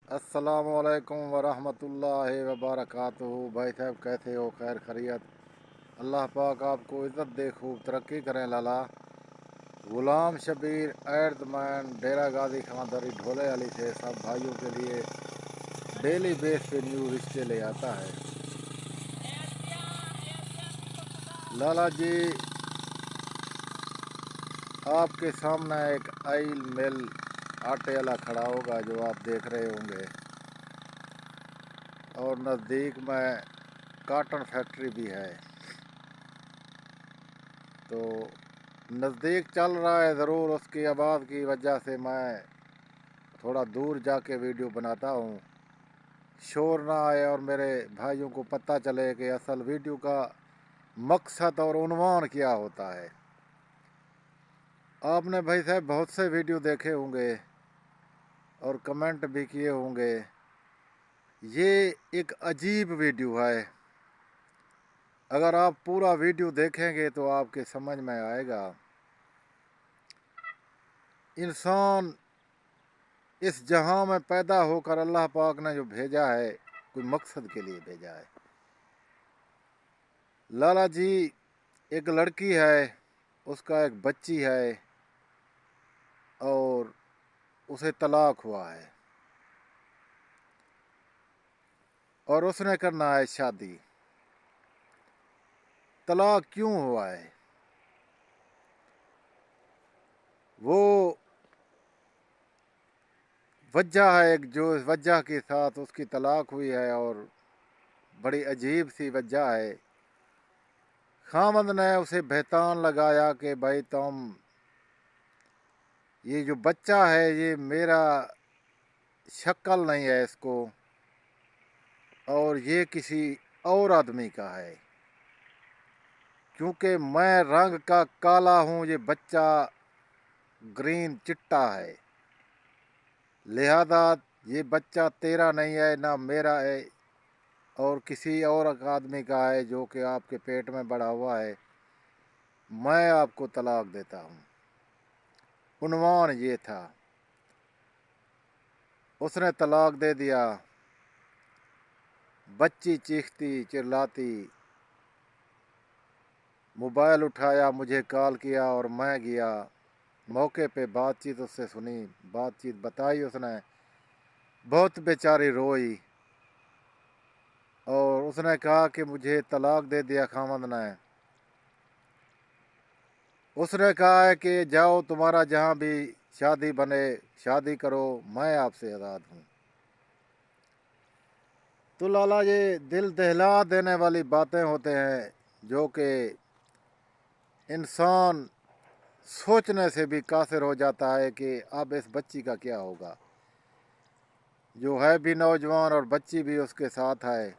अस्सलामुअलैकुम वरहमतुल्लाहि वबरकातुहू। भाई साहब कैसे हो? खैर खैरियत? अल्लाह पाक आपको इज़्ज़त दे, खूब तरक्की करें लाला। गुलाम शबीर एर्दमैन डेरा गाजी खां दरी ढोले वाली से सब भाइयों के लिए डेली बेस पे न्यू रिश्ते ले आता है। लाला जी, आपके सामने एक आइल मिल आटे वाला खड़ा होगा जो आप देख रहे होंगे, और नज़दीक में काटन फैक्ट्री भी है। तो नज़दीक चल रहा है ज़रूर, उसकी आवाज़ की वजह से मैं थोड़ा दूर जाके वीडियो बनाता हूँ, शोर ना आए और मेरे भाइयों को पता चले कि असल वीडियो का मकसद और उन्वान क्या होता है। आपने भाई साहब बहुत से वीडियो देखे होंगे और कमेंट भी किए होंगे। ये एक अजीब वीडियो है, अगर आप पूरा वीडियो देखेंगे तो आपके समझ में आएगा। इंसान इस जहां में पैदा होकर अल्लाह पाक ने जो भेजा है, कोई मकसद के लिए भेजा है। लाला जी, एक लड़की है, उसका एक बच्ची है और उसे तलाक हुआ है और उसने करना है शादी। तलाक क्यों हुआ है? वो वजह है एक, जो वजह के साथ उसकी तलाक हुई है, और बड़ी अजीब सी वजह है। खामद ने उसे बेहतान लगाया कि भाई तुम, ये जो बच्चा है ये मेरा शक्ल नहीं है इसको, और ये किसी और आदमी का है, क्योंकि मैं रंग का काला हूँ, ये बच्चा ग्रीन चिट्टा है, लिहाजा ये बच्चा तेरा नहीं है ना मेरा है, और किसी और आदमी का है जो कि आपके पेट में बड़ा हुआ है। मैं आपको तलाक देता हूँ। उन्वान ये था। उसने तलाक दे दिया। बच्ची चीखती चिल्लाती, मोबाइल उठाया, मुझे कॉल किया और मैं गया मौके पे, बातचीत उससे सुनी, बातचीत बताई उसने। बहुत बेचारी रोई और उसने कहा कि मुझे तलाक दे दिया खामद ने। उसने कहा है कि जाओ, तुम्हारा जहाँ भी शादी बने शादी करो, मैं आपसे आज़ाद हूँ। तो लाला, ये दिल दहला देने वाली बातें होते हैं जो कि इंसान सोचने से भी कासिर हो जाता है कि अब इस बच्ची का क्या होगा, जो है भी नौजवान और बच्ची भी उसके साथ है।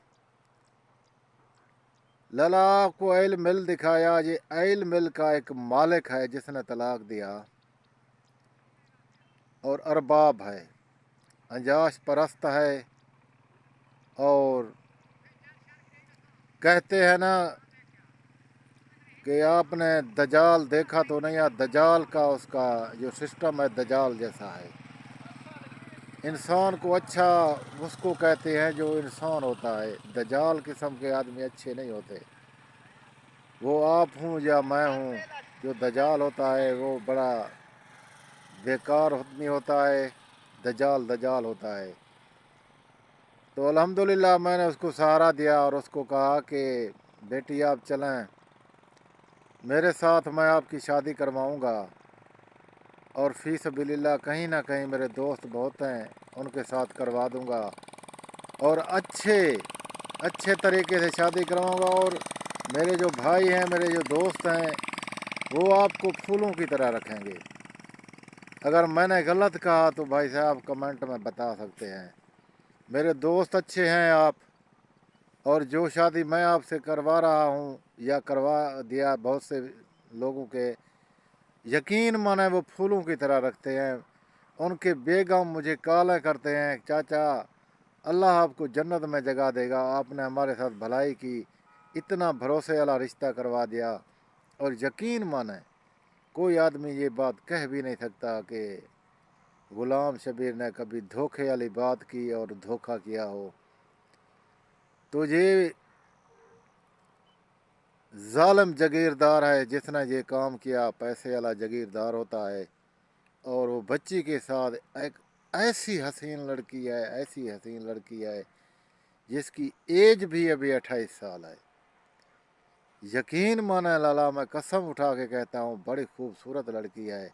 लाला, आपको आयल मिल दिखाया, ये आयल मिल का एक मालिक है जिसने तलाक दिया और अरबाब है, अंजाश परस्त है। और कहते हैं ना कि आपने दजाल देखा तो नहीं, या दजाल का उसका जो सिस्टम है दजाल जैसा है। इंसान को अच्छा उसको कहते हैं जो इंसान होता है, दजाल किस्म के आदमी अच्छे नहीं होते। वो आप हूँ या मैं हूँ, जो दजाल होता है वो बड़ा बेकार आदमी होता है, दजाल दजाल होता है। तो अल्हम्दुलिल्लाह मैंने उसको सहारा दिया और उसको कहा कि बेटी आप चलें मेरे साथ, मैं आपकी शादी करवाऊँगा, और फ़ी सबिलिल्लाह कहीं ना कहीं मेरे दोस्त बहुत हैं, उनके साथ करवा दूँगा, और अच्छे तरीके से शादी करवाऊँगा। और मेरे जो भाई हैं, मेरे जो दोस्त हैं, वो आपको फूलों की तरह रखेंगे। अगर मैंने गलत कहा तो भाई साहब कमेंट में बता सकते हैं। मेरे दोस्त अच्छे हैं आप, और जो शादी मैं आपसे करवा रहा हूँ या करवा दिया बहुत से लोगों के, यकीन माने वो फूलों की तरह रखते हैं। उनके बेगम मुझे कॉलें करते हैं, चाचा अल्लाह आपको जन्नत में जगह देगा, आपने हमारे साथ भलाई की, इतना भरोसे वाला रिश्ता करवा दिया। और यकीन माने कोई आदमी ये बात कह भी नहीं सकता कि غلام شبیر نے کبھی دھوکے والی بات کی اور دھوکا کیا ہو تو یہ ظالم جاگیردار ہے جس نے یہ کام کیا، پیسے والا جاگیردار ہوتا ہے۔ اور وہ بچی کے ساتھ ایک ایسی حسین لڑکی ہے، ایسی حسین لڑکی ہے جس کی ایج بھی ابھی 28 سال ہے۔ یقین مانے لالا، میں قسم اٹھا کے کہتا ہوں بڑی خوبصورت لڑکی ہے۔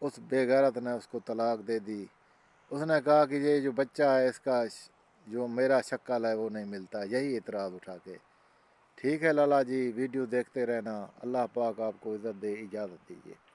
اس بے غیرت نے اس کو طلاق دے دی۔ اس نے کہا کہ یہ جو بچہ ہے اس کا جو میرا شکل ہے وہ نہیں ملتا، یہی اعتراض اٹھا کے۔ ٹھیک ہے لالا جی، ویڈیو دیکھتے رہنا۔ اللہ پاک آپ کو عزت دے، اجازت دیجیے۔